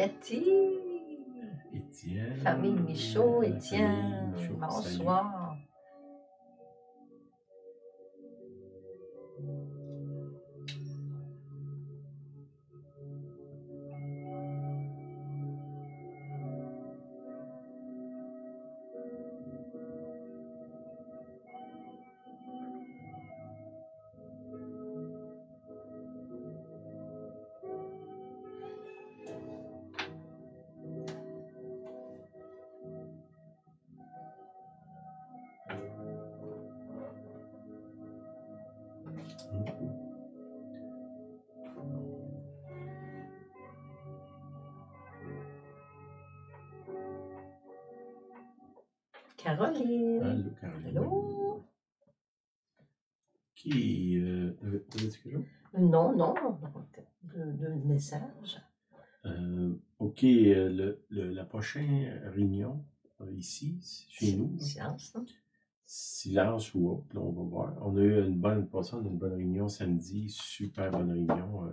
Cathy. Étienne. Famille Michaud, Famille Étienne. Michaud, Bonsoir. Caroline. Allô, Caroline. Allô. Qui t'avais-tu quelque chose? Non, non, de message. OK, la prochaine réunion, ici, chez nous, Silence, non? silence ou autre, là, on va voir. On a eu une bonne réunion samedi, super bonne réunion.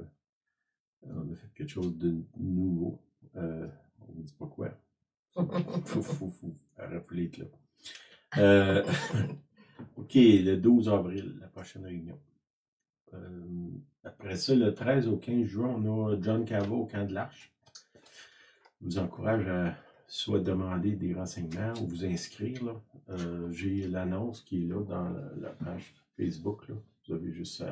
On a fait quelque chose de nouveau. On ne dit pas quoi. Faut rappeler là. OK, le 12 avril, la prochaine réunion. Après ça, le 13 au 15 juin, on a John Cavo au camp de l'Arche. Je vous encourage à soit demander des renseignements ou vous inscrire. J'ai l'annonce qui est là dans la page Facebook. Là. Vous avez juste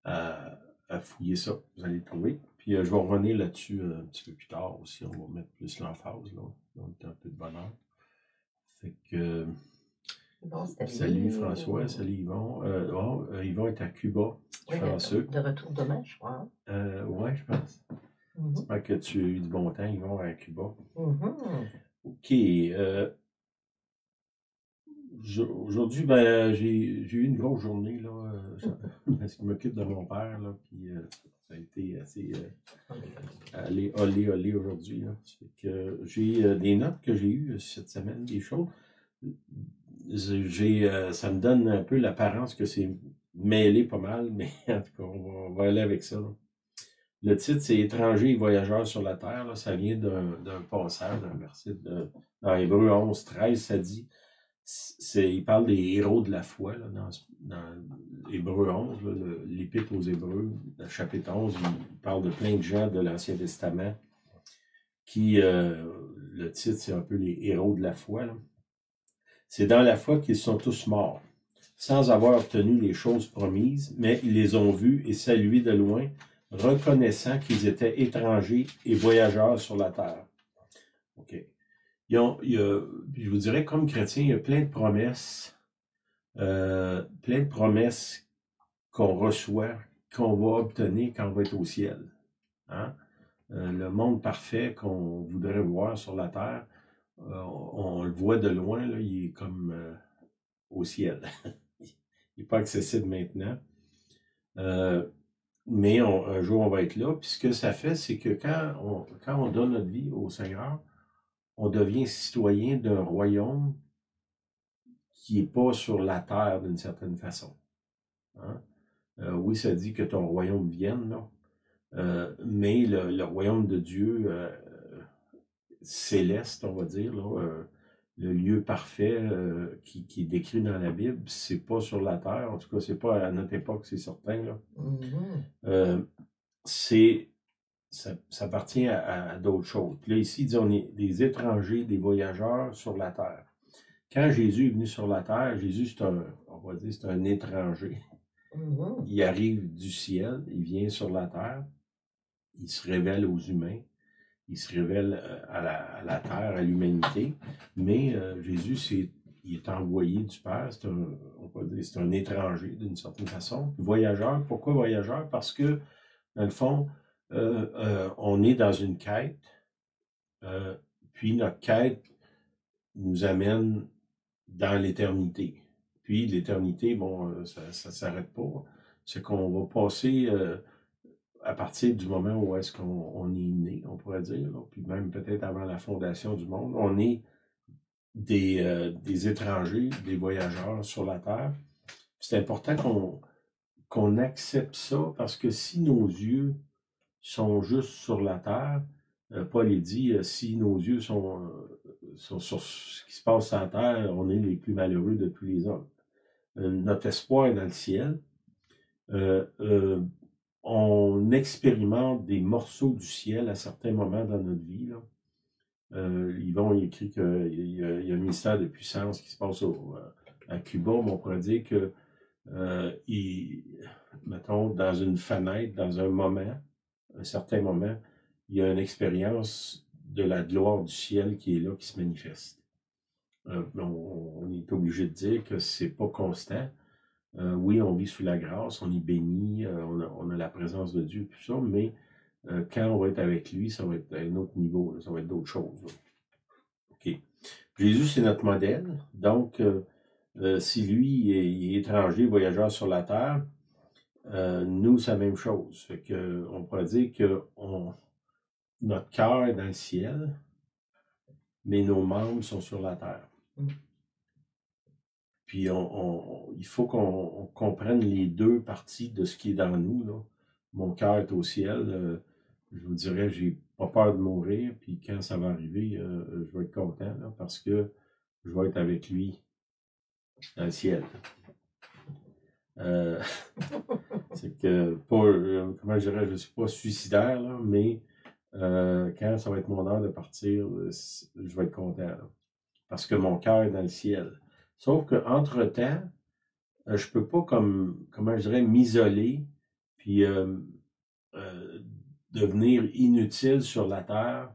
à fouiller ça. Vous allez le trouver. Puis je vais revenir là-dessus un petit peu plus tard aussi. On va mettre plus l'emphase. Là. On est un peu de bonheur. Fait que... Bon, salut François, salut Yvon. Yvon est à Cuba. Oui, de retour demain, je crois. Oui, je pense. J'espère que tu as eu du bon temps, Yvon, à Cuba. OK. Aujourd'hui, ben, j'ai eu une grosse journée, là, parce qu'il m'occupe de mon père, là, puis ça a été assez olé aujourd'hui. J'ai des notes que j'ai eues cette semaine, des choses. Ça me donne un peu l'apparence que c'est mêlé pas mal, mais en tout cas, on va aller avec ça. Là. Le titre, c'est « Étrangers et voyageurs sur la terre ». Là, ça vient d'un passage, d'un verset dans Hébreux 11, 13, ça dit, il parle des héros de la foi, là, dans Hébreux 11, l'Épître aux Hébreux, le chapitre 11, il parle de plein de gens de l'Ancien Testament qui, le titre, c'est un peu les héros de la foi, là. C'est dans la foi qu'ils sont tous morts, sans avoir obtenu les choses promises, mais ils les ont vues et saluées de loin, reconnaissant qu'ils étaient étrangers et voyageurs sur la terre. OK. Je vous dirais, comme chrétien, il y a plein de promesses qu'on reçoit, qu'on va obtenir quand on va être au ciel. Hein? Le monde parfait qu'on voudrait voir sur la terre, on le voit de loin, là, il est comme au ciel. Il n'est pas accessible maintenant. Mais un jour, on va être là. Puis ce que ça fait, c'est que quand on donne notre vie au Seigneur, on devient citoyen d'un royaume qui n'est pas sur la terre d'une certaine façon. Hein? Oui, ça dit que ton royaume vienne, là. Mais le royaume de Dieu céleste, on va dire, là, le lieu parfait qui est décrit dans la Bible, c'est pas sur la terre, en tout cas, c'est pas à notre époque, c'est certain, là. Ça appartient à d'autres choses. Puis là, ici, il dit, on est des étrangers, des voyageurs sur la terre. Quand Jésus est venu sur la terre, Jésus, on va dire, c'est un étranger. Il arrive du ciel, il vient sur la terre, il se révèle aux humains, il se révèle à la terre, à l'humanité, mais Jésus, il est envoyé du Père, on peut dire, c'est un étranger d'une certaine façon. Voyageur, pourquoi voyageur? Parce que, dans le fond, on est dans une quête, puis notre quête nous amène dans l'éternité. Puis l'éternité, bon, ça ne s'arrête pas. C'est qu'on va passer à partir du moment où est-ce qu'on est né, on pourrait dire, là, puis même peut-être avant la fondation du monde, on est des étrangers, des voyageurs sur la terre. C'est important qu'on accepte ça, parce que si nos yeux sont juste sur la terre, Paul il dit, si nos yeux sont sur ce qui se passe sur la terre, on est les plus malheureux de tous les hommes. Notre espoir est dans le ciel. On expérimente des morceaux du ciel à certains moments dans notre vie. Là. Yvon il écrit qu'il y a un ministère de puissance qui se passe à Cuba, mais on pourrait dire que, mettons, dans une fenêtre, dans un certain moment, il y a une expérience de la gloire du ciel qui est là, qui se manifeste. On est obligé de dire que c'est pas constant. Oui, on vit sous la grâce, on est béni, on a la présence de Dieu, tout ça, mais quand on va être avec lui, ça va être à un autre niveau, là, ça va être d'autres choses. Là. OK. Jésus, c'est notre modèle. Donc, si lui est étranger, voyageur sur la terre, nous, c'est la même chose. Fait que, on pourrait dire que notre cœur est dans le ciel, mais nos membres sont sur la terre. Puis il faut qu'on comprenne les deux parties de ce qui est dans nous. Là. Mon cœur est au ciel. Je vous dirais, j'ai pas peur de mourir. Puis quand ça va arriver, je vais être content là, parce que je vais être avec lui dans le ciel. C'est que pas, comment je dirais, je ne suis pas suicidaire, là, mais quand ça va être mon heure de partir, je vais être content. Là, parce que mon cœur est dans le ciel. Sauf qu'entre-temps, je peux pas, comment je dirais, m'isoler, puis devenir inutile sur la terre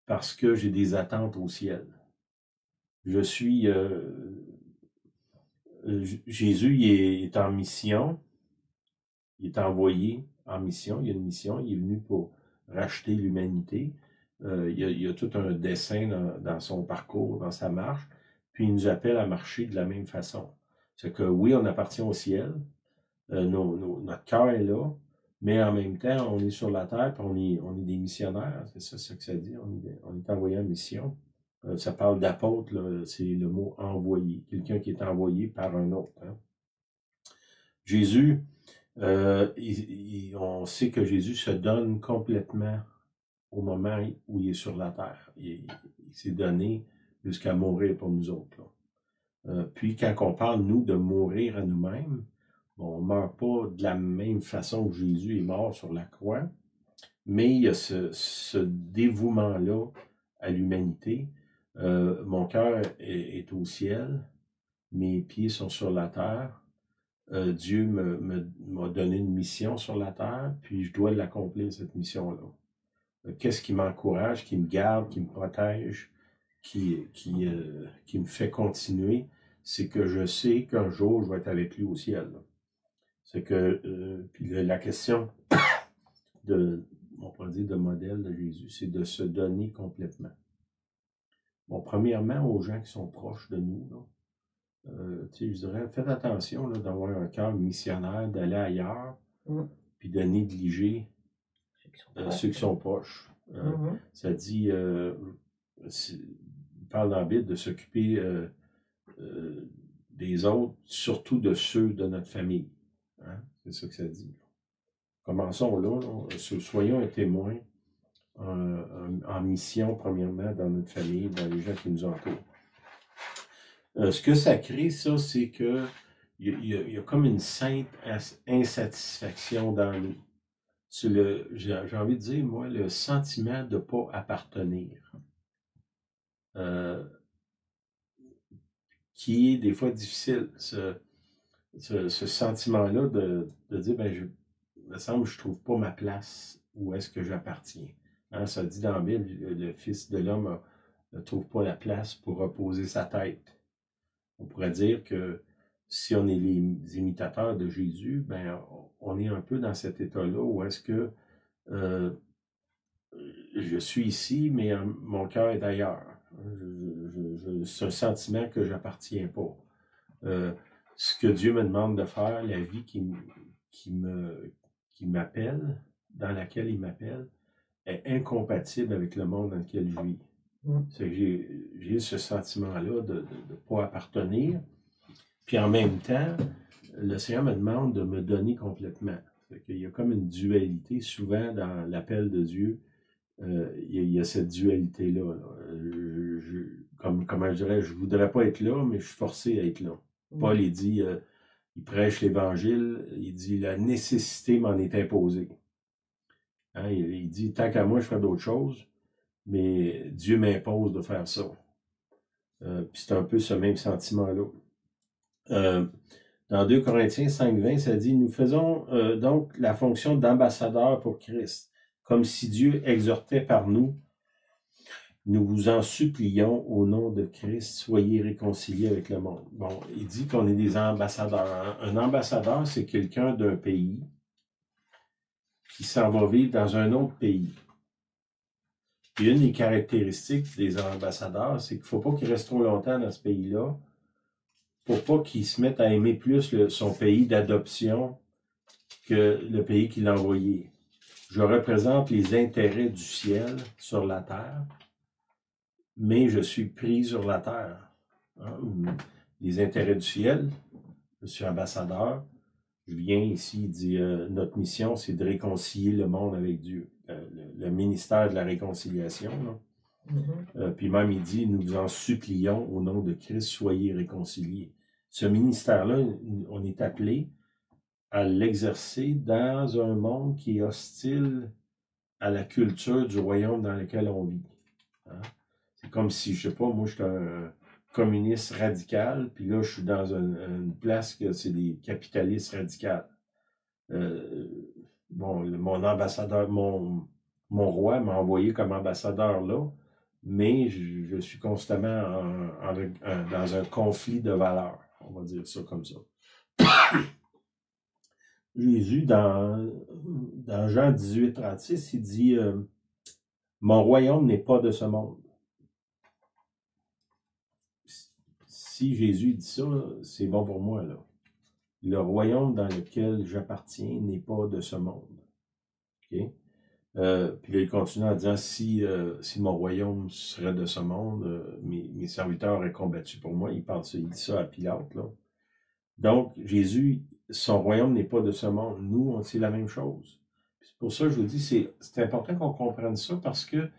parce que j'ai des attentes au ciel. Je suis... Jésus, il est en mission, il est envoyé en mission, il y a une mission, il est venu pour racheter l'humanité. Il y a tout un dessin dans son parcours, dans sa marche, puis il nous appelle à marcher de la même façon. C'est que oui, on appartient au ciel, notre cœur est là, mais en même temps, on est sur la terre, puis on est des missionnaire, c'est ça que ça dit, on est envoyé en mission. Ça parle d'apôtre, c'est le mot envoyé, quelqu'un qui est envoyé par un autre. Hein. Jésus, on sait que Jésus se donne complètement au moment où il est sur la terre. Il s'est donné jusqu'à mourir pour nous autres. Puis quand on parle, nous, de mourir à nous-mêmes, on ne meurt pas de la même façon que Jésus est mort sur la croix, mais il y a ce dévouement-là à l'humanité. Mon cœur est au ciel, mes pieds sont sur la terre. Dieu m'a donné une mission sur la terre, puis je dois l'accomplir, cette mission-là. Qu'est-ce qui m'encourage, qui me garde, qui me protège, qui me fait continuer, c'est que je sais qu'un jour, je vais être avec lui au ciel. C'est que, puis la question on pourrait dire, de modèle de Jésus, c'est de se donner complètement. Bon, premièrement, aux gens qui sont proches de nous, là, je dirais, faites attention là, d'avoir un cœur missionnaire, d'aller ailleurs, puis de négliger ceux qui sont proches. Ça dit, il parle dans la Bible de s'occuper des autres, surtout de ceux de notre famille. Hein? C'est ça que ça dit. Commençons là, soyons un témoin en mission, premièrement, dans notre famille, dans les gens qui nous entourent. Ce que ça crée, ça, c'est que il y a comme une sainte insatisfaction dans nous. C'est j'ai envie de dire, moi, le sentiment de ne pas appartenir. Qui est des fois difficile. Ce sentiment-là de dire, ben, il me semble que je ne trouve pas ma place où est-ce que j'appartiens. Hein, ça dit dans la Bible, le Fils de l'homme ne trouve pas la place pour reposer sa tête. On pourrait dire que si on est les imitateurs de Jésus, ben, on est un peu dans cet état-là où est-ce que je suis ici, mais mon cœur est ailleurs. C'est un sentiment que je n'appartiens pas. Ce que Dieu me demande de faire, la vie qui m'appelle, dans laquelle il m'appelle, est incompatible avec le monde dans lequel je vis. C'est que j'ai ce sentiment-là de ne pas appartenir. Puis en même temps, le Seigneur me demande de me donner complètement. Il y a comme une dualité souvent dans l'appel de Dieu. il y a cette dualité-là. Comment je dirais, je voudrais pas être là, mais je suis forcé à être là. Paul, il dit, il prêche l'Évangile, il dit, la nécessité m'en est imposée. Hein, il dit, tant qu'à moi, je ferai d'autres choses, mais Dieu m'impose de faire ça. Puis c'est un peu ce même sentiment-là. Dans 2 Corinthiens 5,20, ça dit, nous faisons donc la fonction d'ambassadeur pour Christ, comme si Dieu exhortait par nous. Nous vous en supplions au nom de Christ, soyez réconciliés avec le monde. Bon, il dit qu'on est des ambassadeurs. Hein? Un ambassadeur, c'est quelqu'un d'un pays qui s'en va vivre dans un autre pays. Puis une des caractéristiques des ambassadeurs, c'est qu'il ne faut pas qu'ils restent trop longtemps dans ce pays-là pour pas qu'ils se mettent à aimer plus son pays d'adoption que le pays qui l'a envoyé. Je représente les intérêts du ciel sur la terre, mais je suis pris sur la terre. Hein? Les intérêts du ciel, je suis ambassadeur. Je viens ici, il dit, notre mission, c'est de réconcilier le monde avec Dieu. Le ministère de la réconciliation. Là. Puis même, il dit, nous vous en supplions au nom de Christ, soyez réconciliés. Ce ministère-là, on est appelé à l'exercer dans un monde qui est hostile à la culture du royaume dans lequel on vit. Hein? C'est comme si, je sais pas, moi, je suis un communiste radical, puis là, je suis dans une place que c'est des capitalistes radicaux. Mon ambassadeur, mon roi m'a envoyé comme ambassadeur là, mais je suis constamment dans un conflit de valeurs. On va dire ça comme ça. Jésus, dans Jean 18, 36, il dit mon royaume n'est pas de ce monde. Si Jésus dit ça, c'est bon pour moi, là. Le royaume dans lequel j'appartiens n'est pas de ce monde. Okay? Puis là, il continue en disant, si mon royaume serait de ce monde, mes serviteurs auraient combattu pour moi. Il dit ça à Pilate, là. Donc, Jésus, son royaume n'est pas de ce monde. Nous, c'est la même chose. C'est pour ça que je vous dis, c'est important qu'on comprenne ça parce que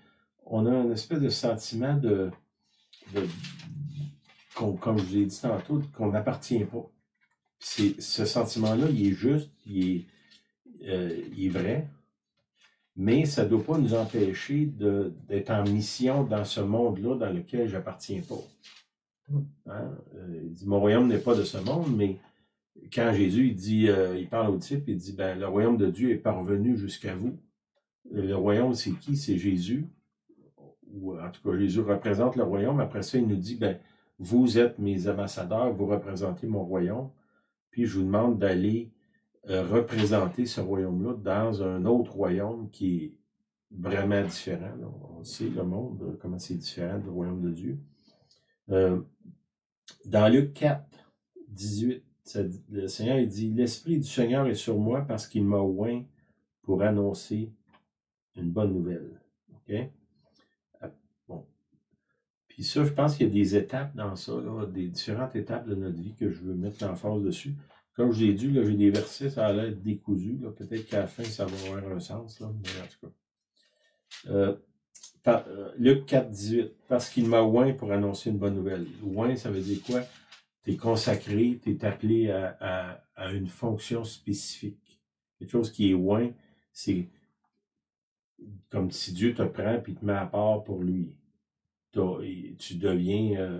on a une espèce de sentiment comme je vous ai dit tantôt, qu'on n'appartient pas. Ce sentiment-là, il est juste, il est vrai, mais ça ne doit pas nous empêcher d'être en mission dans ce monde-là dans lequel je n'appartiens pas. Hein? Il dit, mon royaume n'est pas de ce monde, mais quand Jésus, il parle au disciples, il dit, ben, le royaume de Dieu est parvenu jusqu'à vous. Le royaume, c'est qui? C'est Jésus. Ou en tout cas, Jésus représente le royaume. Après ça, il nous dit, ben, vous êtes mes ambassadeurs, vous représentez mon royaume. Puis je vous demande d'aller représenter ce royaume-là dans un autre royaume qui est vraiment différent. Là. On sait, le monde, comment c'est différent du royaume de Dieu. Dans Luc 4, 18, le Seigneur il dit, « L'Esprit du Seigneur est sur moi parce qu'il m'a oint pour annoncer une bonne nouvelle. » Okay? Bon. Puis ça, je pense qu'il y a des étapes dans ça, là, des différentes étapes de notre vie que je veux mettre l'emphase dessus. Comme je l'ai dit, là, j'ai des versets, ça a l'air décousu. Peut-être qu'à la fin, ça va avoir un sens. Là, mais en tout cas. Luc 4, 18. Parce qu'il m'a oint pour annoncer une bonne nouvelle. Oint, ça veut dire quoi? Tu es consacré, tu es appelé à une fonction spécifique. Quelque chose qui est oint, c'est comme si Dieu te prend et te met à part pour lui. Tu deviens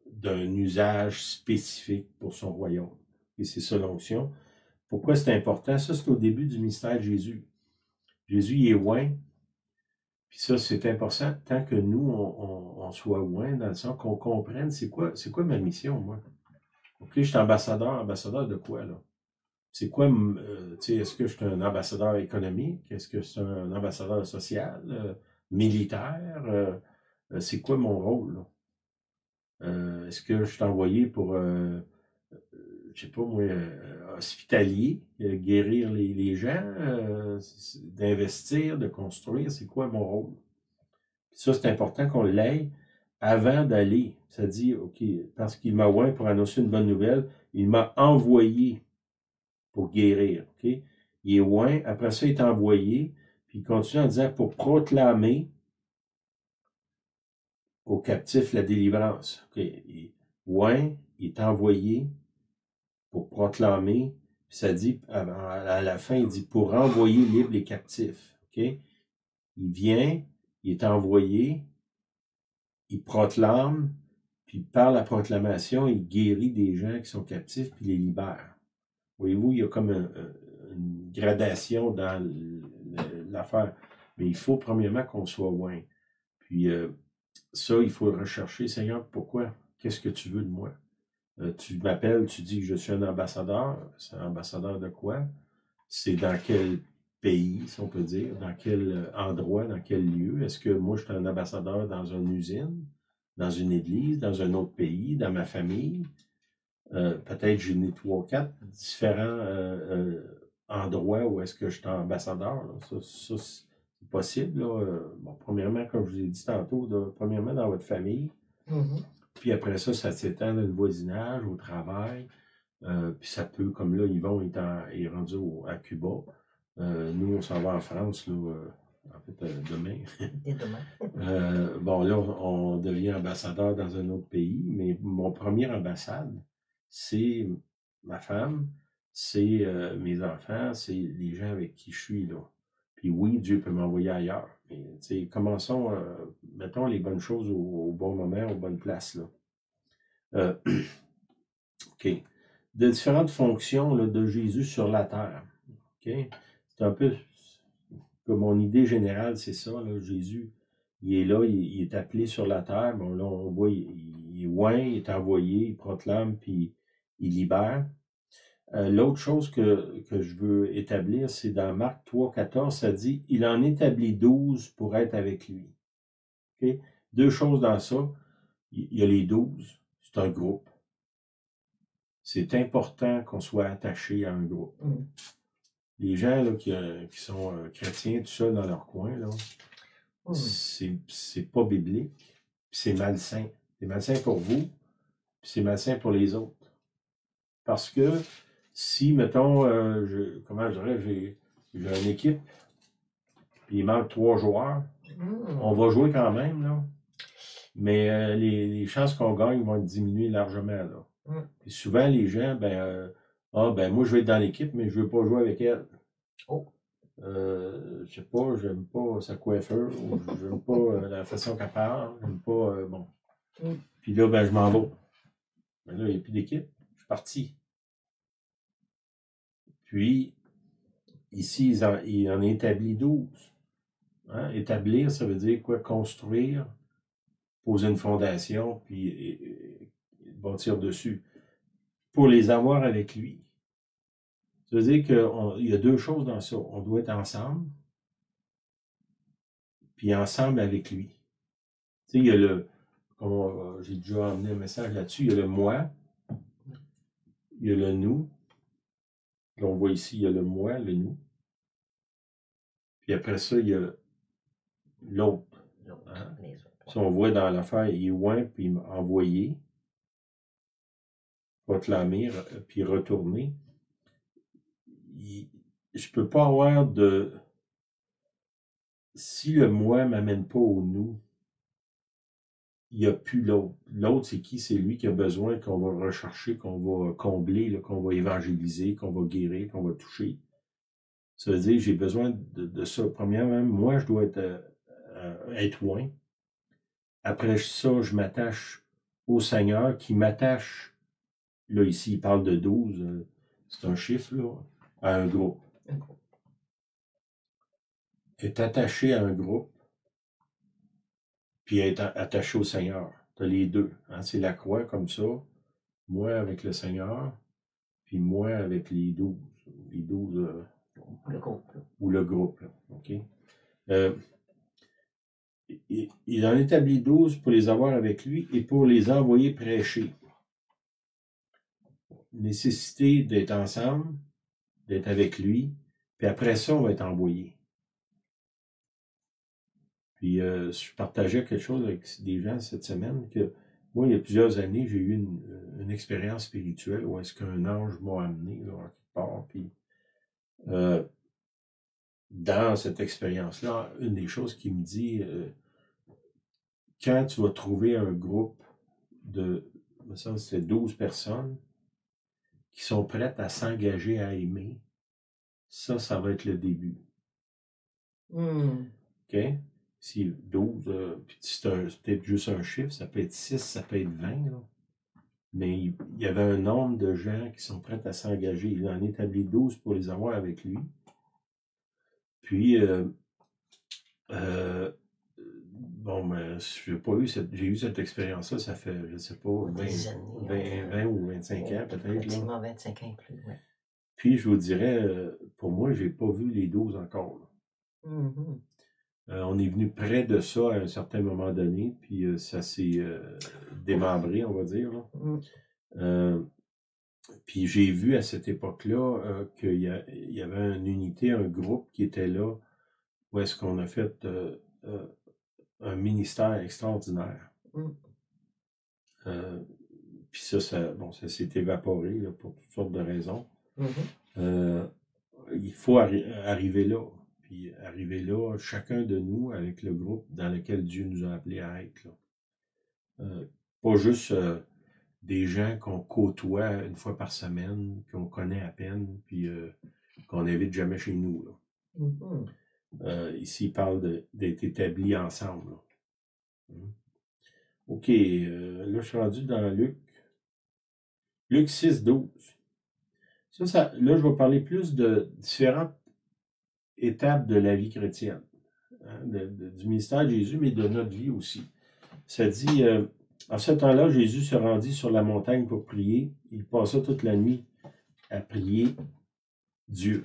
d'un usage spécifique pour son royaume. Et c'est ça l'onction. Pourquoi c'est important? Ça, c'est au début du mystère de Jésus. Jésus, il est oint. Puis ça, c'est important tant que nous, on soit oint, dans le sens qu'on comprenne c'est quoi ma mission, moi. OK, je suis ambassadeur de quoi, là? C'est quoi, est-ce que je suis un ambassadeur économique? Est-ce que je suis un ambassadeur social, militaire? C'est quoi mon rôle, là? Est-ce que je suis envoyé pour, je sais pas moi, hospitalier, guérir les gens, d'investir, de construire? C'est quoi mon rôle? Puis ça, c'est important qu'on l'aille avant d'aller. Ça dit, OK, parce qu'il m'a oint pour annoncer une bonne nouvelle, il m'a envoyé pour guérir, OK? Il est oint, après ça, il est envoyé, Puis il continue en disant, pour proclamer aux captifs la délivrance. Okay. Ouais, il est envoyé pour proclamer, puis ça dit, à la fin, il dit, pour renvoyer libre les captifs. Okay. Il vient, il est envoyé, il proclame, puis par la proclamation, il guérit des gens qui sont captifs, puis les libère. Voyez-vous, il y a comme une gradation dans l'affaire. Mais il faut premièrement qu'on soit loin. Puis ça, il faut rechercher. Seigneur, pourquoi? Qu'est-ce que tu veux de moi? Tu m'appelles, tu dis que je suis un ambassadeur. C'est un ambassadeur de quoi? C'est dans quel pays, si on peut dire? Dans quel endroit, dans quel lieu? Est-ce que moi, je suis un ambassadeur dans une usine, dans une église, dans un autre pays, dans ma famille? Peut-être j'ai né 3 ou 4 différents endroits où est-ce que je suis ambassadeur. Là. Ça c'est possible. Là. Bon, premièrement, comme je vous ai dit tantôt, premièrement dans votre famille. Puis après ça, ça s'étend dans le voisinage, au travail. Puis ça peut, comme là, Yvon est rendu à Cuba. Nous, on s'en va en France, là, en fait, demain. Et demain. Bon, là, on devient ambassadeur dans un autre pays, mais mon premier ambassade, c'est ma femme, c'est mes enfants, c'est les gens avec qui je suis, là. Puis oui, Dieu peut m'envoyer ailleurs. Mais, tu sais, commençons, mettons les bonnes choses au bon moment, aux bonnes places, là. OK. De différentes fonctions là, de Jésus sur la terre. OK? C'est un peu comme mon idée générale, c'est ça. Là, Jésus, il est là, il est appelé sur la terre. Bon, là, on voit, il est loin, il est envoyé, il proclame, puis il libère. L'autre chose que je veux établir, c'est dans Marc 3, 14, ça dit « Il en établit 12 pour être avec lui. » Okay? Deux choses dans ça. Il y a les 12, c'est un groupe. C'est important qu'on soit attaché à un groupe. Les gens là, qui sont chrétiens tout seuls dans leur coin, là, c'est pas biblique, puis c'est malsain. C'est malsain pour vous, puis c'est malsain pour les autres. Parce que si, mettons, comment je dirais, j'ai une équipe, puis il manque 3 joueurs, on va jouer quand même, là. Mais les chances qu'on gagne vont diminuer largement, là. Puis souvent, les gens, moi, je vais être dans l'équipe, mais je ne veux pas jouer avec elle. Je sais pas, j'aime pas sa coiffure, ou j'aime pas la façon qu'elle parle, j'aime pas, bon. Puis là, je m'en vais. Mais là, il n'y a plus d'équipe, je suis parti. Puis, ici, il en établit 12. Hein? Établir, ça veut dire quoi? Construire, poser une fondation, puis bâtir dessus. Pour les avoir avec lui. Ça veut dire qu'il y a deux choses dans ça. On doit être ensemble, puis ensemble avec lui. Tu sais, il y a comme j'ai déjà emmené un message là-dessus, il y a le moi, il y a le nous. Là, on voit ici, il y a le moi, le nous. Puis après ça, il y a l'autre. Hein? Si on voit dans l'affaire, il est loin, puis envoyé, proclamer, puis retourner. Je ne peux pas avoir de... Si le moi ne m'amène pas au nous, il n'y a plus l'autre. L'autre, c'est qui? C'est lui qui a besoin qu'on va rechercher, qu'on va combler, là, qu'on va évangéliser, qu'on va guérir, qu'on va toucher. Ça veut dire que j'ai besoin de ça. Premièrement, moi, je dois être loin. Après ça, je m'attache au Seigneur qui m'attache. Là, ici, il parle de 12. C'est un chiffre, là, à un groupe. Être attaché à un groupe, puis être attaché au Seigneur. Tu as les deux. Hein? C'est la croix comme ça. Moi avec le Seigneur, puis moi avec les 12. Les 12... le groupe. Ou le groupe. Là. OK? Il en établit 12 pour les avoir avec lui et pour les envoyer prêcher. Nécessité d'être ensemble, d'être avec lui, puis après ça, on va être envoyé. Puis je partageais quelque chose avec des gens cette semaine que moi, il y a plusieurs années, j'ai eu une expérience spirituelle où est-ce qu'un ange m'a amené là, quelque part, puis dans cette expérience-là, une des choses qui me dit, quand tu vas trouver un groupe de, ça c'est 12 personnes qui sont prêtes à s'engager à aimer, ça va être le début. OK? Si 12, puis c'est peut-être juste un chiffre, ça peut être 6, ça peut être 20, là. Mais il y avait un nombre de gens qui sont prêts à s'engager. Il en établit 12 pour les avoir avec lui. Puis, bon, ben, j'ai eu cette expérience-là, ça fait, je ne sais pas, 20 ou 25 ans peut-être. Effectivement, 25 ans et plus, oui. Puis, je vous dirais, pour moi, je n'ai pas vu les 12 encore. On est venu près de ça à un certain moment donné, puis ça s'est démembré, on va dire. Là. Puis j'ai vu à cette époque-là qu'il y avait une unité, un groupe qui était là, où est-ce qu'on a fait un ministère extraordinaire. Puis ça s'est évaporé là, pour toutes sortes de raisons. Il faut arriver là. Puis arriver là, chacun de nous, avec le groupe dans lequel Dieu nous a appelés à être. Là. Pas juste des gens qu'on côtoie une fois par semaine, qu'on connaît à peine, puis qu'on n'invite jamais chez nous. Là. Ici, il parle d'être établis ensemble. Là. OK, là, je suis rendu dans Luc. Luc 6, 12. Là, je vais parler plus de différentes étapes de la vie chrétienne, hein, du ministère de Jésus, mais de notre vie aussi. Ça dit, en ce temps-là, Jésus se rendit sur la montagne pour prier. Il passa toute la nuit à prier Dieu.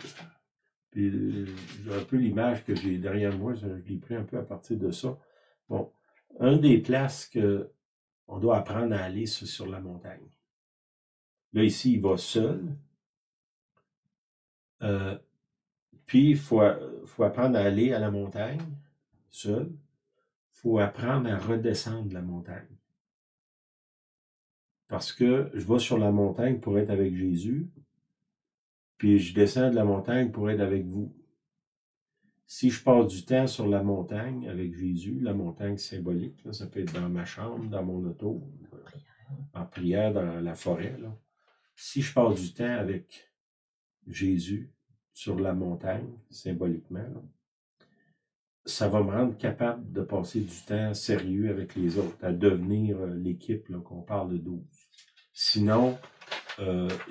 Puis, un peu l'image que j'ai derrière moi, je l'ai pris un peu à partir de ça. Bon, un des places qu'on doit apprendre à aller, c'est sur la montagne. Là, ici, il va seul. Puis, il faut apprendre à aller à la montagne, seul. Il faut apprendre à redescendre la montagne. Parce que je vais sur la montagne pour être avec Jésus, puis je descends de la montagne pour être avec vous. Si je passe du temps sur la montagne avec Jésus, la montagne symbolique, là, ça peut être dans ma chambre, dans mon auto, en prière dans la forêt. Là. Si je passe du temps avec Jésus sur la montagne, symboliquement, là, ça va me rendre capable de passer du temps sérieux avec les autres, à devenir l'équipe qu'on parle de 12. Sinon,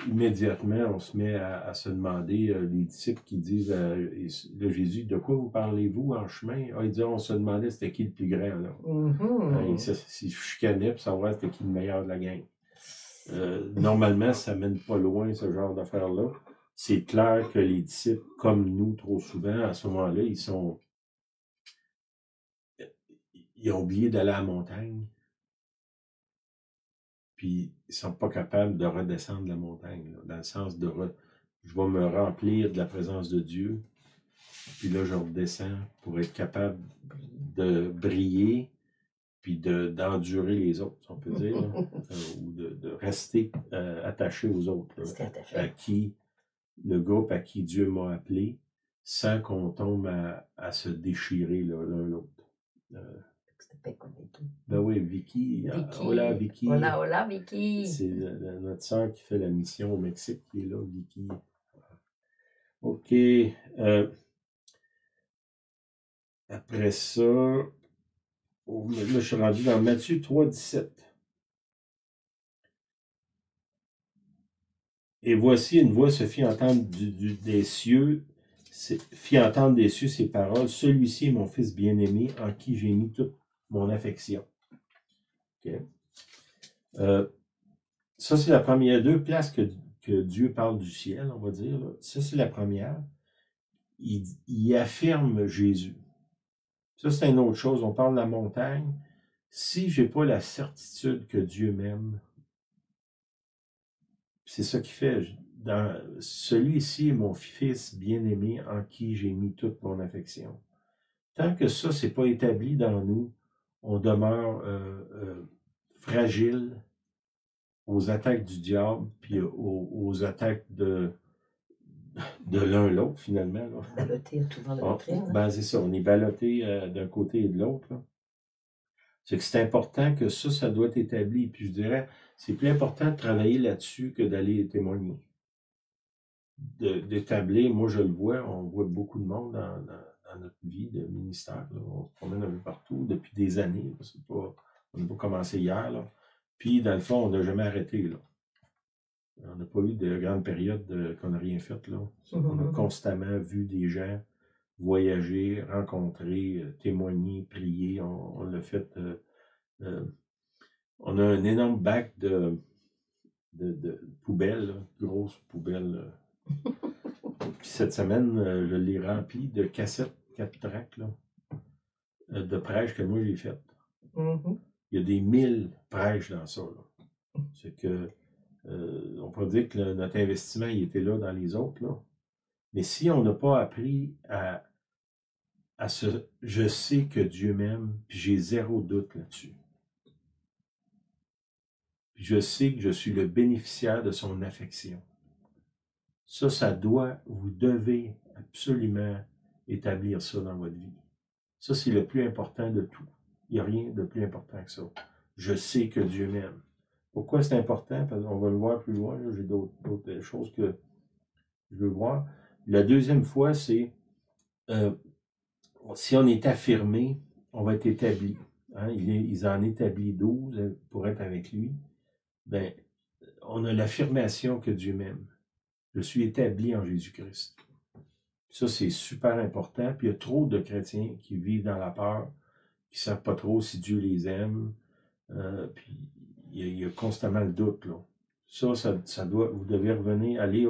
immédiatement, on se met à se demander, les disciples qui disent de Jésus, de quoi vous parlez-vous en chemin? Il dit, on se demandait c'était qui le plus grand. Là. Si je chicanais pour savoir c'était qui le meilleur de la gang. Normalement, ça ne mène pas loin, ce genre d'affaires-là. C'est clair que les disciples, comme nous, trop souvent, à ce moment-là, ils ont oublié d'aller à la montagne. Puis, ils ne sont pas capables de redescendre la montagne, là, dans le sens de je vais me remplir de la présence de Dieu, puis là, je redescends pour être capable de briller, puis d'endurer les autres, si on peut dire, là, ou de rester attaché aux autres, là, à qui, le groupe à qui Dieu m'a appelé, sans qu'on tombe à se déchirer l'un l'autre. Ben oui, Vicky. Hola, Vicky. Hola, Vicky. C'est notre sœur qui fait la mission au Mexique qui est là, Vicky. OK. Après ça, là, je suis rendu dans Matthieu 3, 17. Et voici une voix se fit entendre des cieux, fit entendre des cieux ces paroles. Celui-ci est mon fils bien-aimé en qui j'ai mis toute mon affection. OK. Ça, c'est la première. Deux places que Dieu parle du ciel, on va dire. Là. Ça, c'est la première. Il affirme Jésus. Ça, c'est une autre chose. On parle de la montagne. Si je n'ai pas la certitude que Dieu m'aime, c'est ça qui fait. Celui-ci est mon fils bien-aimé en qui j'ai mis toute mon affection. Tant que ça, c'est pas établi dans nous, on demeure fragile aux attaques du diable, puis aux attaques de l'un l'autre, finalement. Là. Ballotté tout dans la doctrine. Ben, c'est ça, on est ballotté d'un côté et de l'autre. C'est que c'est important que ça doit être établi. Puis je dirais, c'est plus important de travailler là-dessus que d'aller témoigner. D'établir, moi je le vois, on voit beaucoup de monde dans notre vie de ministère. Là. On se promène un peu partout depuis des années. On n'a pas commencé hier. Là. Puis, dans le fond, on n'a jamais arrêté. Là. On n'a pas eu de grande période qu'on n'a rien fait. Là. On a constamment vu des gens voyager, rencontrer, témoigner, prier. On l'a fait. On a un énorme bac de poubelles, là, grosses poubelles. Puis cette semaine, je l'ai rempli de cassettes 4 tracks là, de prêches que moi j'ai faites. Il y a des 1000 prêches dans ça. C'est que on peut dire que notre investissement il était là dans les autres. Là. Mais si on n'a pas appris à je sais que Dieu m'aime, puis j'ai zéro doute là-dessus. Puis je sais que je suis le bénéficiaire de son affection. Vous devez absolument établir ça dans votre vie. Ça, c'est le plus important de tout. Il n'y a rien de plus important que ça. Je sais que Dieu m'aime. Pourquoi c'est important? Parce qu'on va le voir plus loin. J'ai d'autres choses que je veux voir. La deuxième fois, c'est si on est affirmé, on va être établi. Hein? Ils en établissent 12 pour être avec lui. Ben, on a l'affirmation que Dieu m'aime. Je suis établi en Jésus-Christ. Ça, c'est super important. Puis il y a trop de chrétiens qui vivent dans la peur, qui ne savent pas trop si Dieu les aime. Puis il y a constamment le doute. Là. Vous devez revenir, aller,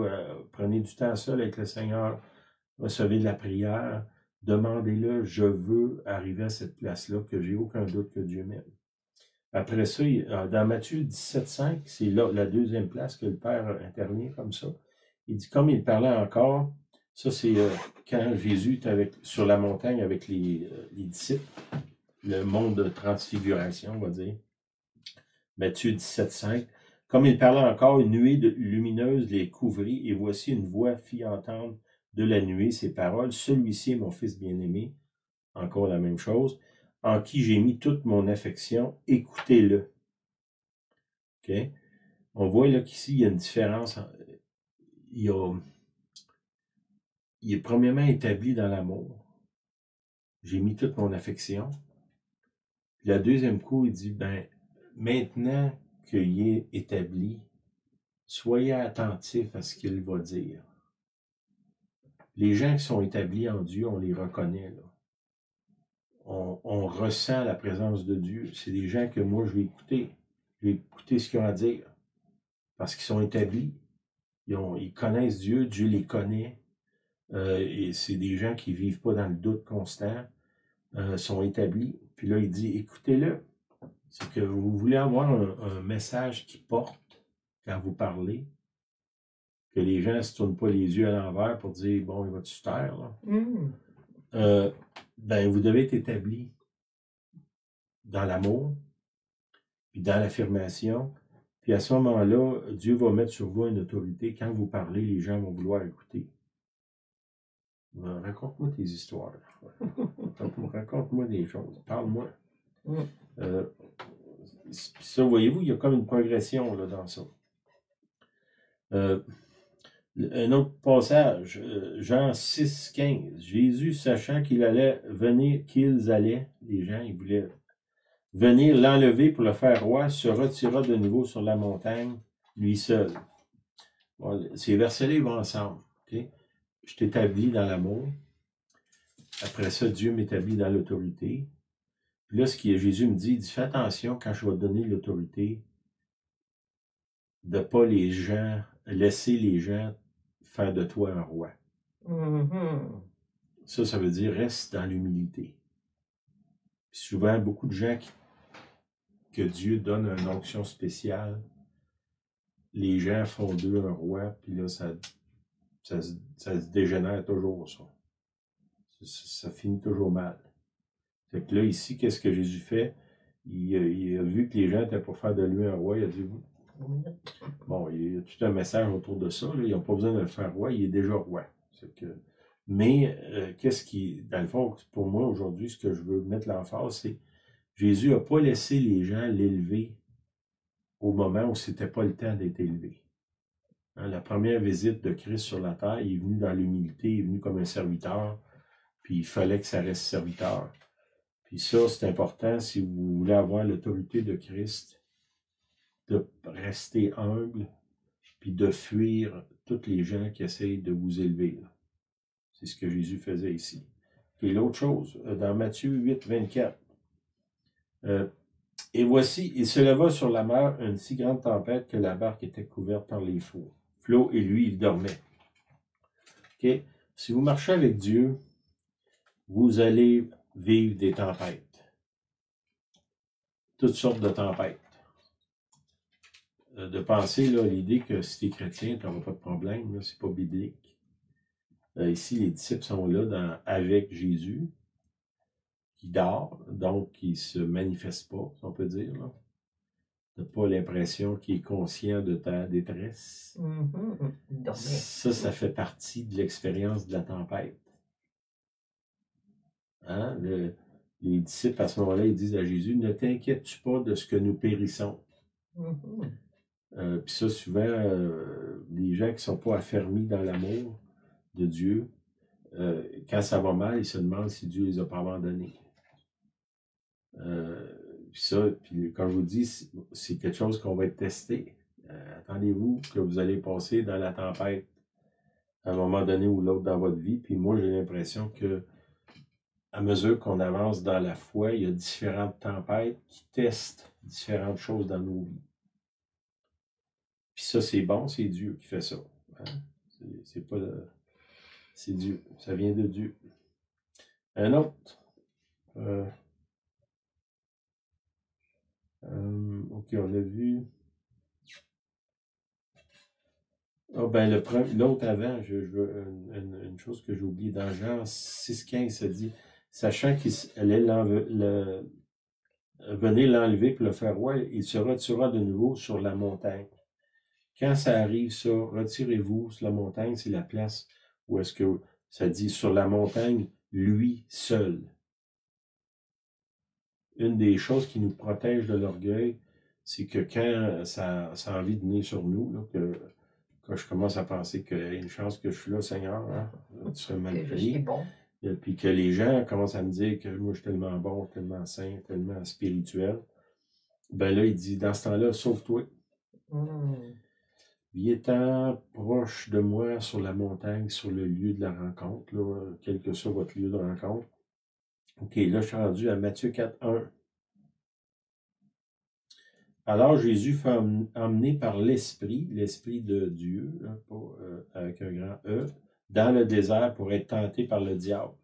prenez du temps seul avec le Seigneur, recevez de la prière, demandez-le, je veux arriver à cette place-là, que j'ai aucun doute que Dieu m'aime. Après ça, dans Matthieu 17,5, c'est là la deuxième place que le Père intervient comme ça. Il dit, comme il parlait encore, ça c'est quand Jésus est sur la montagne avec les disciples, le monde de transfiguration, on va dire. Matthieu 17,5. Comme il parlait encore, une nuée lumineuse les couvrit, et voici une voix fit entendre de la nuée ces paroles. Celui-ci est mon fils bien-aimé. Encore la même chose. En qui j'ai mis toute mon affection, écoutez-le. OK? On voit là qu'ici, il y a une différence. Il est premièrement établi dans l'amour. J'ai mis toute mon affection. Puis la deuxième coup, il dit, maintenant qu'il est établi, soyez attentifs à ce qu'il va dire. Les gens qui sont établis en Dieu, on les reconnaît. Là. On ressent la présence de Dieu. C'est des gens que moi, je vais écouter. Je vais écouter ce qu'ils ont à dire. Parce qu'ils sont établis. Ils connaissent Dieu, Dieu les connaît. Et c'est des gens qui ne vivent pas dans le doute constant, sont établis. Puis là, il dit, écoutez-le. C'est que vous voulez avoir un message qui porte quand vous parlez, que les gens ne se tournent pas les yeux à l'envers pour dire, bon, il va-tu se taire, là? Vous devez être établi dans l'amour, puis dans l'affirmation. Puis à ce moment-là, Dieu va mettre sur vous une autorité. Quand vous parlez, les gens vont vouloir écouter. Raconte-moi tes histoires. Raconte-moi des choses. Parle-moi. Ça, voyez-vous, il y a comme une progression là, dans ça. Un autre passage, Jean 6, 15. Jésus, sachant qu'ils allaient, les gens, ils voulaient venir l'enlever pour le faire roi, se retira de nouveau sur la montagne, lui seul. Bon, ces versets-là, ils vont ensemble. Okay? Je t'établis dans l'amour. Après ça, Dieu m'établit dans l'autorité. Puis là, Jésus me dit, il dit, fais attention quand je vais te donner l'autorité, de ne pas laisser les gens faire de toi un roi. Ça veut dire reste dans l'humilité. Souvent, beaucoup de gens que Dieu donne une onction spéciale, les gens font d'eux un roi, puis là, ça se dégénère toujours, ça. Ça finit toujours mal. Fait que là, ici, qu'est-ce que Jésus fait? Il a vu que les gens étaient pour faire de lui un roi, il a dit, Bon, il y a tout un message autour de ça. Là. Ils n'ont pas besoin de le faire roi, il est déjà roi. Mais qu'est-ce qui, dans le fond, pour moi aujourd'hui, ce que je veux mettre l'emphase, c'est Jésus n'a pas laissé les gens l'élever au moment où ce n'était pas le temps d'être élevé. Hein, la première visite de Christ sur la terre, il est venu dans l'humilité, il est venu comme un serviteur, puis il fallait que ça reste serviteur. Puis ça, c'est important si vous voulez avoir l'autorité de Christ, de rester humble, puis de fuir toutes les gens qui essayent de vous élever. C'est ce que Jésus faisait ici. Et l'autre chose, dans Matthieu 8, 24, et voici, il se leva sur la mer une si grande tempête que la barque était couverte par les flots, et lui, il dormait. Okay? Si vous marchez avec Dieu, vous allez vivre des tempêtes. Toutes sortes de tempêtes. De penser l'idée que si tu es chrétien, tu n'auras pas de problème, c'est pas biblique. Ici, les disciples sont là avec Jésus, qui dort, donc qui ne se manifeste pas, si on peut dire. Tu n'as pas l'impression qu'il est conscient de ta détresse. Ça fait partie de l'expérience de la tempête. Hein? Les disciples, à ce moment-là, ils disent à Jésus, ne t'inquiètes-tu pas de ce que nous périssons. Puis ça, souvent, les gens qui ne sont pas affermis dans l'amour de Dieu, quand ça va mal, ils se demandent si Dieu les a pas abandonnés. Puis ça, puis quand je vous dis, c'est quelque chose qu'on va être testé. Attendez-vous que vous allez passer dans la tempête à un moment donné ou l'autre dans votre vie. Puis moi, j'ai l'impression que à mesure qu'on avance dans la foi, il y a différentes tempêtes qui testent différentes choses dans nos vies. Puis ça, c'est bon, c'est Dieu qui fait ça. Hein? C'est pas c'est Dieu. Ça vient de Dieu. Un autre. OK, on a vu. Ah ben l'autre avant, je veux une chose que j'ai oubliée. Dans Jean 6,15, ça dit, sachant qu'il allait venir l'enlever pour le faire roi, il se retirera de nouveau sur la montagne. Quand ça arrive, ça, retirez-vous sur la montagne, c'est la place où est-ce que ça dit sur la montagne, lui seul. Une des choses qui nous protège de l'orgueil, c'est que quand ça a envie de venir sur nous, là, quand je commence à penser qu'il y a une chance que je suis là, Seigneur, hein, tu serais mal pris. Bon. Et puis que les gens commencent à me dire que moi je suis tellement bon, tellement saint, tellement spirituel. Ben là, il dit, dans ce temps-là, sauve-toi. Il étant proche de moi sur la montagne, sur le lieu de la rencontre, là, quel que soit votre lieu de rencontre. OK, là, je suis rendu à Matthieu 4, 1. Alors Jésus fut emmené par l'Esprit de Dieu, là, avec un grand E, dans le désert pour être tenté par le diable.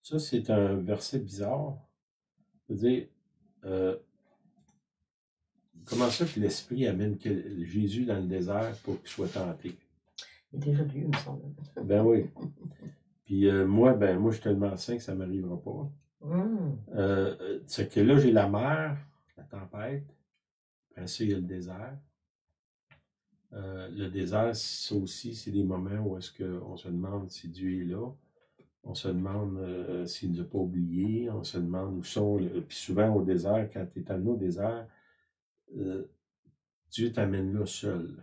Ça, c'est un verset bizarre. C'est-à-dire, comment ça que l'Esprit amène Jésus dans le désert pour qu'il soit tenté? Il est déjà Dieu, il me semble. Ben oui. Puis moi, je suis tellement saint que ça ne m'arrivera pas. C'est que là, j'ai la mer, la tempête. Après ça, il y a le désert. Le désert, ça aussi, c'est des moments où est-ce qu'on se demande si Dieu est là. On se demande s'il ne nous a pas oubliés. On se demande où sont... Puis souvent, au désert, quand tu es amené au désert, Dieu t'amène là seul.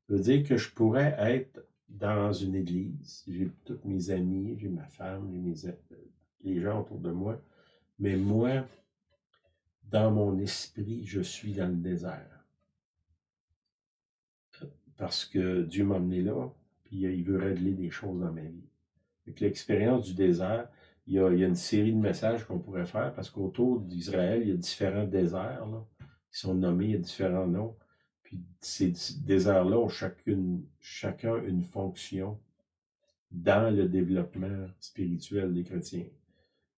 Ça veut dire que je pourrais être dans une église. J'ai tous mes amis, j'ai ma femme, j'ai les gens autour de moi. Mais moi, dans mon esprit, je suis dans le désert. Parce que Dieu m'a amené là, puis il veut régler des choses dans ma vie. Avec l'expérience du désert, il y a une série de messages qu'on pourrait faire, parce qu'autour d'Israël, il y a différents déserts, là, qui sont nommés, il y a différents noms. Puis ces déserts-là ont chacun une fonction dans le développement spirituel des chrétiens.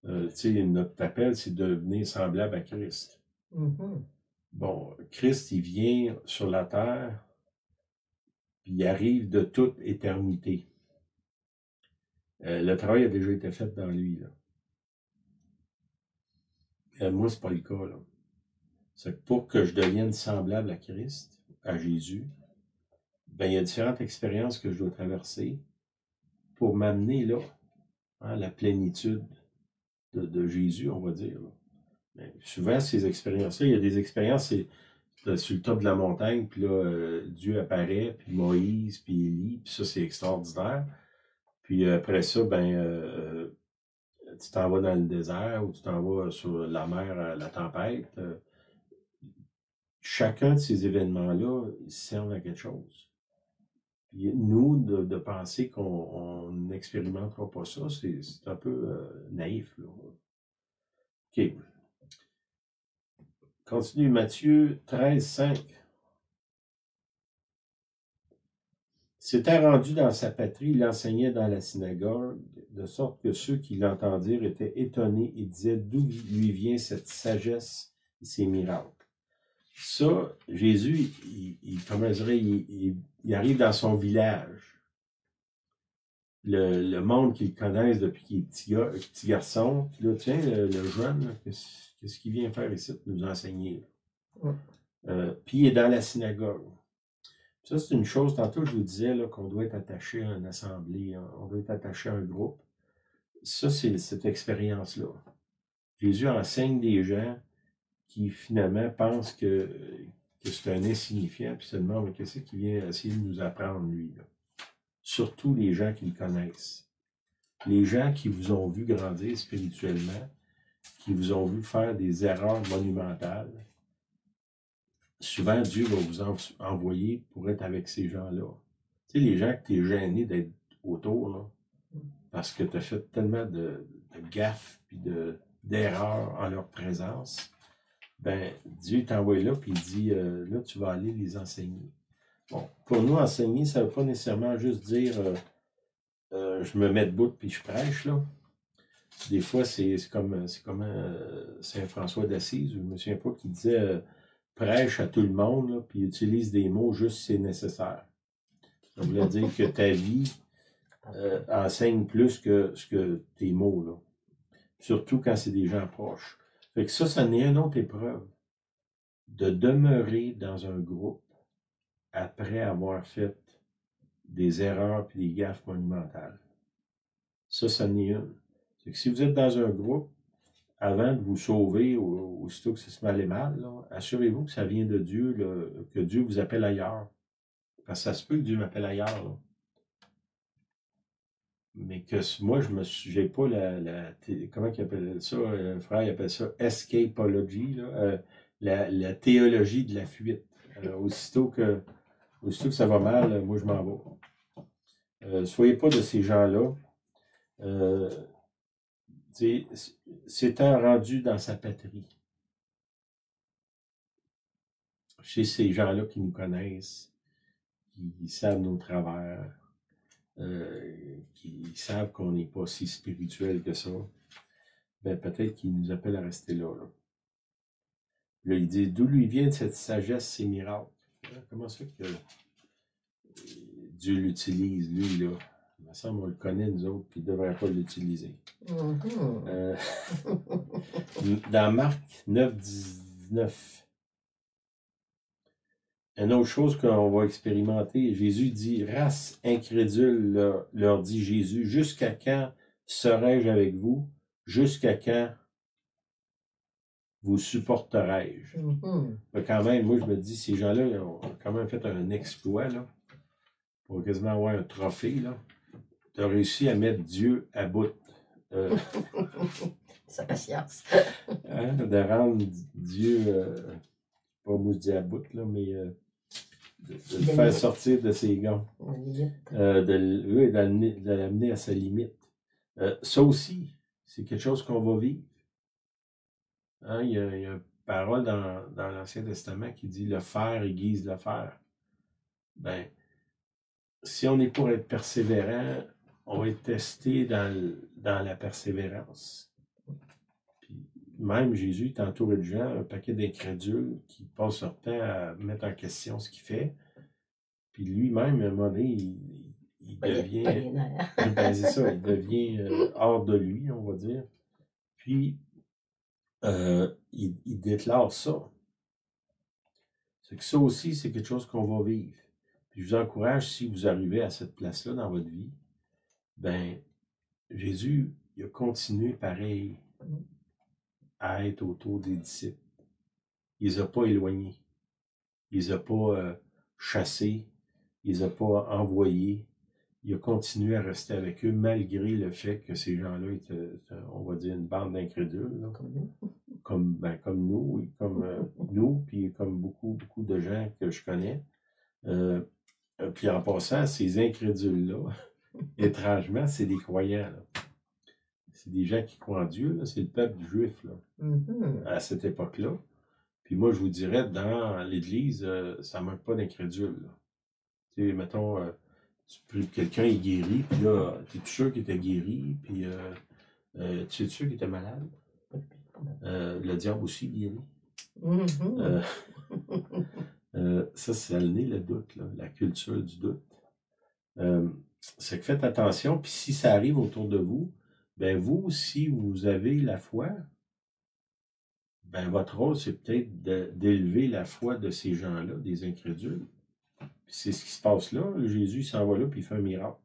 Tu sais, notre appel, c'est de devenir semblable à Christ. Bon, Christ, il vient sur la terre, puis il arrive de toute éternité. Le travail a déjà été fait dans lui. Là. Moi, c'est pas le cas. Là. C'est que pour que je devienne semblable à Christ, à Jésus, ben, il y a différentes expériences que je dois traverser pour m'amener là, à la plénitude de Jésus, on va dire. Mais souvent, ces expériences-là, il y a des expériences, c'est sur le top de la montagne, puis là, Dieu apparaît, puis Moïse, puis Élie, puis ça, c'est extraordinaire. Puis après ça, ben, tu t'en vas dans le désert ou tu t'en vas sur la mer, la tempête. Chacun de ces événements-là, ils servent à quelque chose. Puis nous, de penser qu'on n'expérimentera pas ça, c'est un peu naïf. Là. OK. Continue, Matthieu 13, 5. S'était rendu dans sa patrie, il enseignait dans la synagogue, de sorte que ceux qui l'entendirent étaient étonnés et disaient d'où lui vient cette sagesse et ces miracles. Ça, Jésus, comment je dirais, il arrive dans son village. Le monde qu'il connaisse depuis qu'il est petit garçon, puis là, tiens, le jeune, qu'est-ce qu'il vient faire ici pour nous enseigner? Puis il est dans la synagogue. Ça, c'est une chose, tantôt je vous disais qu'on doit être attaché à une assemblée, hein, on doit être attaché à un groupe. Ça, c'est cette expérience-là. Jésus enseigne des gens qui finalement pensent que c'est un insignifiant, puis se demandent mais qu'est-ce qu'il vient essayer de nous apprendre, lui. Là. Surtout les gens qui le connaissent. Les gens qui vous ont vu grandir spirituellement, qui vous ont vu faire des erreurs monumentales. Souvent, Dieu va vous envoyer pour être avec ces gens-là. Tu sais, les gens que tu es gêné d'être autour, là, parce que tu as fait tellement de gaffes puis d'erreurs en leur présence, ben Dieu t'envoie là puis il dit, là, tu vas aller les enseigner. Bon, pour nous, enseigner, ça ne veut pas nécessairement juste dire, je me mets debout puis je prêche, là. Des fois, c'est comme Saint François d'Assise, je ne me souviens pas, qui disait prêche à tout le monde, là, puis utilise des mots juste si c'est nécessaire. Ça voulait dire que ta vie enseigne plus que tes mots, là. Surtout quand c'est des gens proches. Fait que ça n'est une autre épreuve. De demeurer dans un groupe après avoir fait des erreurs et des gaffes monumentales. Ça n'est une. C'est que si vous êtes dans un groupe, avant de vous sauver, aussitôt que ça se met mal, assurez-vous que ça vient de Dieu, là, que Dieu vous appelle ailleurs. Parce que ça se peut que Dieu m'appelle ailleurs. Là. Mais que moi, j'ai pas comment il appelle ça, frère, il appelle ça escapology, là, la théologie de la fuite. Aussitôt que ça va mal, moi je m'en vais. Soyez pas de ces gens-là. S'étant rendu dans sa patrie. Chez ces gens-là qui nous connaissent, qui savent nos travers, qui savent qu'on n'est pas si spirituel que ça, ben peut-être qu'ils nous appellent à rester là. Là, il dit, d'où lui vient cette sagesse, ces miracles? Comment ça que Dieu l'utilise, lui, là? Il me semble qu'on le connaît, nous autres, puis il ne devrait pas l'utiliser. Dans Marc 9, 19, une autre chose qu'on va expérimenter, Jésus dit, race incrédule, leur dit Jésus, jusqu'à quand serai-je avec vous? Jusqu'à quand vous supporterai-je? Quand même, moi, je me dis, ces gens-là ont quand même fait un exploit, là, pour quasiment avoir un trophée, là. Tu as réussi à mettre Dieu à bout. Sa patience. Hein, de rendre Dieu, pas moi je dis à bout, là, mais de le faire sortir de ses gonds. De l'amener à sa limite. Ça aussi, c'est quelque chose qu'on va vivre. Hein, il y a une parole dans l'Ancien Testament qui dit « le fer aiguise le fer ». Ben, si on est pour être persévérant, on va être testé dans la persévérance. Puis même Jésus est entouré de gens, un paquet d'incrédules qui passent leur temps à mettre en question ce qu'il fait. Puis lui-même, à un moment donné, il devient... Ben, c'est ça, il devient hors de lui, on va dire. Puis, il déclare ça. C'est que ça aussi, c'est quelque chose qu'on va vivre. Puis je vous encourage, si vous arrivez à cette place-là dans votre vie, ben Jésus, il a continué pareil à être autour des disciples. Il les a pas éloignés. Il les a pas chassés. Il les a pas envoyés. Il a continué à rester avec eux malgré le fait que ces gens-là étaient, on va dire, une bande d'incrédules. Comme nous. Comme nous, oui, comme nous, puis comme beaucoup de gens que je connais. Puis en passant, ces incrédules-là, étrangement, c'est des croyants. Là. C'est des gens qui croient en Dieu, là. C'est le peuple juif là, à cette époque-là. Puis moi, je vous dirais, dans l'Église, ça ne manque pas d'incrédules. Tu sais, mettons, quelqu'un est guéri, puis là, t'es-tu sûr qu'il était guéri, puis tu es sûr qu'il était malade? Le diable aussi guéri. Ça, c'est le nez, le doute, là, la culture du doute. C'est que faites attention, puis si ça arrive autour de vous, ben vous, si vous avez la foi, ben votre rôle, c'est peut-être d'élever la foi de ces gens-là, des incrédules. Puis c'est ce qui se passe là. Jésus, il s'en va là, puis il fait un miracle.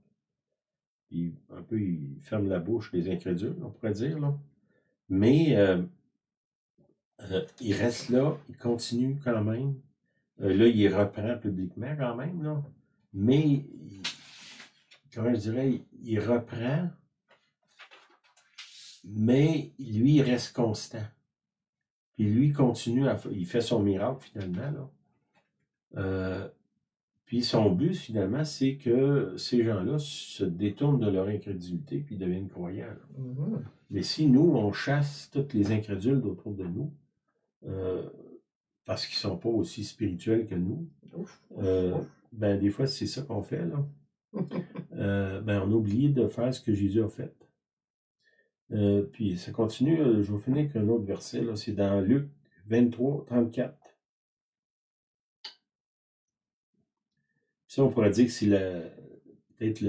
Puis un peu, il ferme la bouche des incrédules, on pourrait dire, là. Mais il reste là, il continue quand même. Là, il reprend publiquement quand même, là. Mais, comment je dirais, il reprend, mais lui, il reste constant. Puis lui, il continue, il fait son miracle finalement, là. Puis son but, finalement, c'est que ces gens-là se détournent de leur incrédulité puis deviennent croyants. Mais si nous, on chasse tous les incrédules autour de nous, parce qu'ils ne sont pas aussi spirituels que nous, ben des fois, c'est ça qu'on fait, là. Ben on a oublié de faire ce que Jésus a fait. Puis ça continue, je vais finir avec un autre verset, là, c'est dans Luc 23, 34. Ça, on pourrait dire que c'est peut-être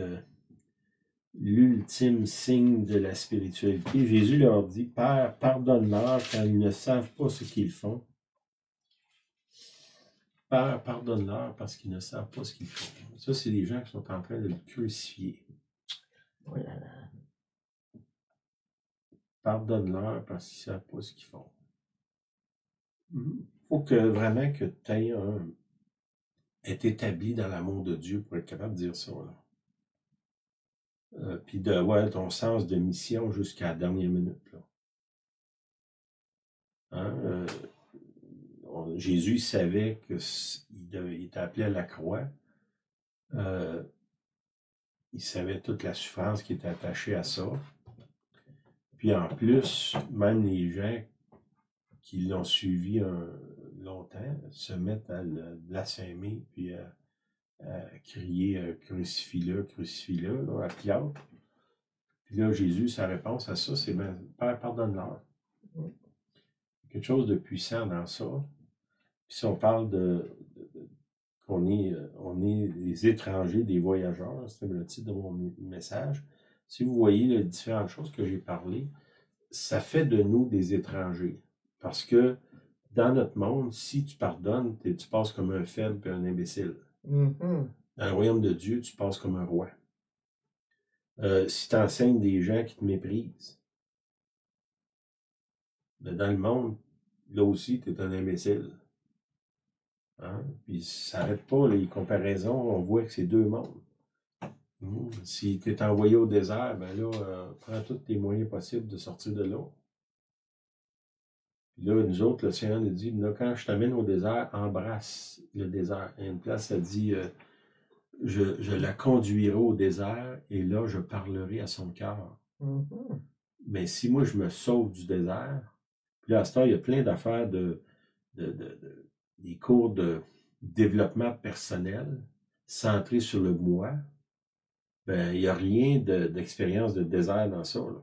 l'ultime signe de la spiritualité. Jésus leur dit, Père, pardonne-leur car ils ne savent pas ce qu'ils font. Père, pardonne-leur parce qu'ils ne savent pas ce qu'ils font. Ça, c'est des gens qui sont en train de le crucifier. Oh là là. Pardonne-leur parce qu'ils ne savent pas ce qu'ils font. Il faut que vraiment que tu aies être établi dans l'amour de Dieu pour être capable de dire ça. Puis de ton sens de mission jusqu'à la dernière minute. Là. Hein? Jésus savait qu'il était appelé à la croix. Il savait toute la souffrance qui était attachée à ça. Puis en plus, même les gens qui l'ont suivi longtemps se mettent à le blasphémer, puis à crier crucifie-le, crucifie-le, là, à Pilate. Puis là, Jésus, sa réponse à ça, c'est Père, pardonne-leur. Quelque chose de puissant dans ça. Puis si on parle qu'on est, on est des étrangers, des voyageurs, c'est le titre de mon message. Si vous voyez les différentes choses que j'ai parlé, ça fait de nous des étrangers. Parce que dans notre monde, si tu pardonnes, tu passes comme un faible et un imbécile. Dans le royaume de Dieu, tu passes comme un roi. Si tu enseignes des gens qui te méprisent, ben dans le monde, là aussi, tu es un imbécile. Hein? Puis ça n'arrête pas les comparaisons, on voit que c'est deux mondes. Si tu es envoyé au désert, ben là, prends tous tes moyens possibles de sortir de là. Puis là, nous autres, le Seigneur nous dit, là, quand je t'amène au désert, embrasse le désert. Et une place, ça dit, je la conduirai au désert et là, je parlerai à son cœur. Mais si moi, je me sauve du désert, puis là, à ce temps, il y a plein d'affaires des cours de développement personnel centrés sur le moi, ben, il n'y a rien d'expérience de désert dans ça. Là.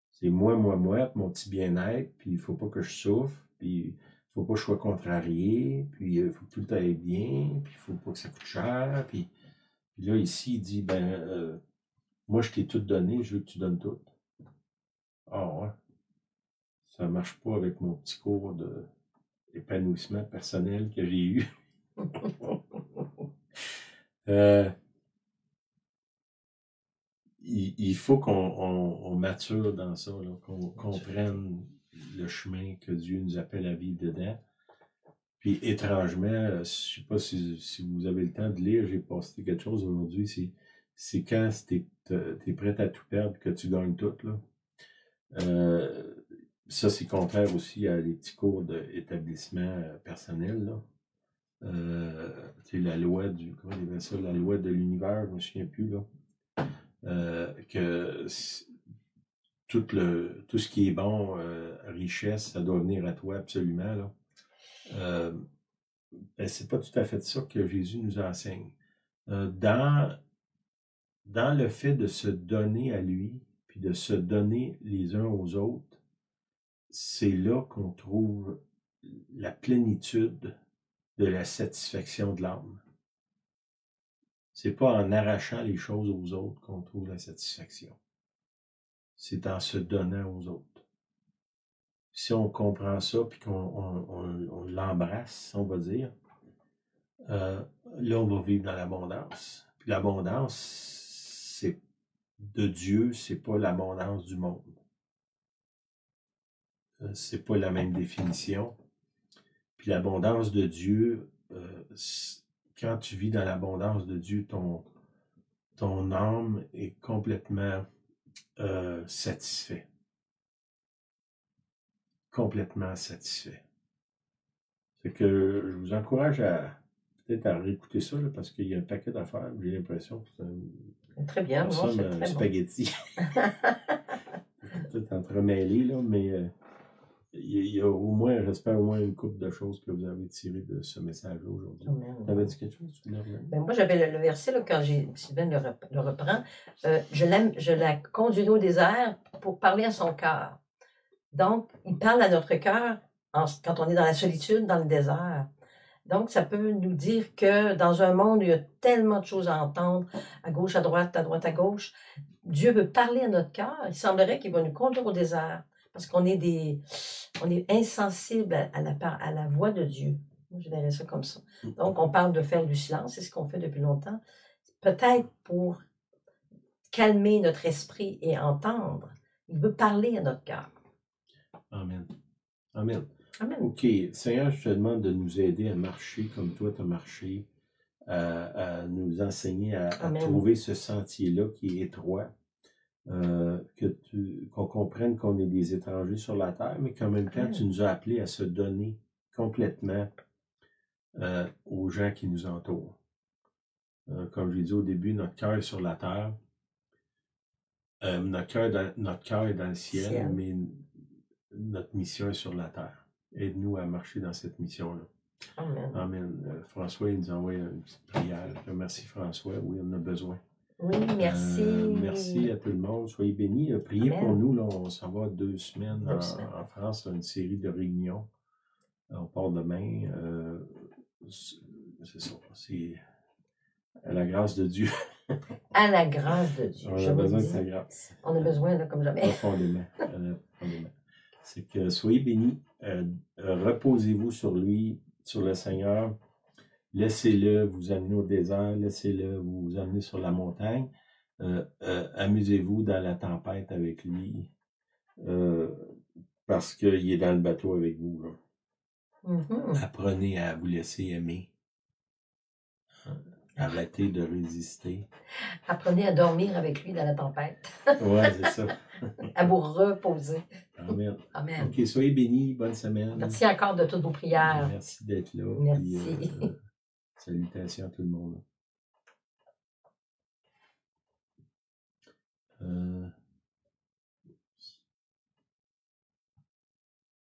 C'est moi, mon petit bien-être, puis il ne faut pas que je souffre, puis il ne faut pas que je sois contrarié, puis il faut que tout aille bien, puis il ne faut pas que ça coûte cher. Puis là, ici, il dit, moi, je t'ai tout donné, je veux que tu donnes tout. Ah ouais. Ça ne marche pas avec mon petit cours épanouissement personnel que j'ai eu. Euh, il faut qu'on mature dans ça, qu'on comprenne le chemin que Dieu nous appelle à vivre dedans. Puis étrangement, je ne sais pas si vous avez le temps de lire, j'ai posté quelque chose aujourd'hui, c'est quand tu es prêt à tout perdre que tu gagnes tout. Là. Ça, c'est contraire aussi à des petits cours d'établissement personnel. Là. La loi comment on appelle ça, la loi de l'univers, je ne me souviens plus, là. Que tout ce qui est bon, richesse, ça doit venir à toi absolument. Là. Ben, c'est pas tout à fait ça que Jésus nous enseigne. Dans le fait de se donner à lui, puis de se donner les uns aux autres, c'est là qu'on trouve la plénitude de la satisfaction de l'âme. C'est pas en arrachant les choses aux autres qu'on trouve la satisfaction. C'est en se donnant aux autres. Si on comprend ça, puis qu'on l'embrasse, on va dire, là, on va vivre dans l'abondance. Puis l'abondance, c'est de Dieu, c'est pas l'abondance du monde. C'est pas la même définition. Puis l'abondance de Dieu, quand tu vis dans l'abondance de Dieu, ton âme est complètement satisfait. Complètement satisfait. C'est que je vous encourage peut-être à réécouter ça, là, parce qu'il y a un paquet d'affaires. J'ai l'impression que c'est très bien, ça, c'est un très spaghetti. Tout entremêlé, là, mais il y a au moins, j'espère, au moins une couple de choses que vous avez tirées de ce message-là aujourd'hui. Tu avais dit quelque chose? Tu voulais revenir? Ben, moi, j'avais le verset, là, quand Sylvain le reprend, je la conduis au désert pour parler à son cœur. Donc, il parle à notre cœur quand on est dans la solitude, dans le désert. Donc, ça peut nous dire que dans un monde où il y a tellement de choses à entendre, à gauche, à droite, à gauche, Dieu veut parler à notre cœur. Il semblerait qu'il va nous conduire au désert parce qu'on est insensible à la voix de Dieu. Moi, je verrais ça comme ça. Donc, on parle de faire du silence, c'est ce qu'on fait depuis longtemps. Peut-être pour calmer notre esprit et entendre. Il veut parler à notre cœur. Amen. Amen. Amen. OK. Seigneur, je te demande de nous aider à marcher comme toi tu as marché, à nous enseigner à trouver ce sentier-là qui est étroit, qu'on comprenne qu'on est des étrangers sur la terre, mais qu'en même temps, tu nous as appelés à se donner complètement aux gens qui nous entourent. Comme j'ai dit au début, notre cœur est sur la terre. Notre cœur est dans le ciel, mais notre mission est sur la terre. Aide-nous à marcher dans cette mission-là. Amen. Amen. François, il nous envoie une petite prière. Merci François, oui, on a besoin. Oui, merci. Merci à tout le monde. Soyez bénis. Priez pour nous. Là, on s'en va 2 semaines en France, une série de réunions. On part demain. C'est ça. C'est à la grâce de Dieu. À la grâce de Dieu. On a besoin de sa grâce. On a besoin, là, comme jamais. Profondément. C'est que soyez bénis. Reposez-vous sur lui, sur le Seigneur. Laissez-le vous amener au désert. Laissez-le vous amener sur la montagne. Amusez-vous dans la tempête avec lui. Parce qu'il est dans le bateau avec vous. Là. Mm-hmm. Apprenez à vous laisser aimer. Arrêtez de résister. Apprenez à dormir avec lui dans la tempête. Oui, c'est ça. À vous reposer. Amen. Amen. OK, soyez bénis. Bonne semaine. Merci encore de toutes vos prières. Merci d'être là. Merci. Puis, salutations à tout le monde.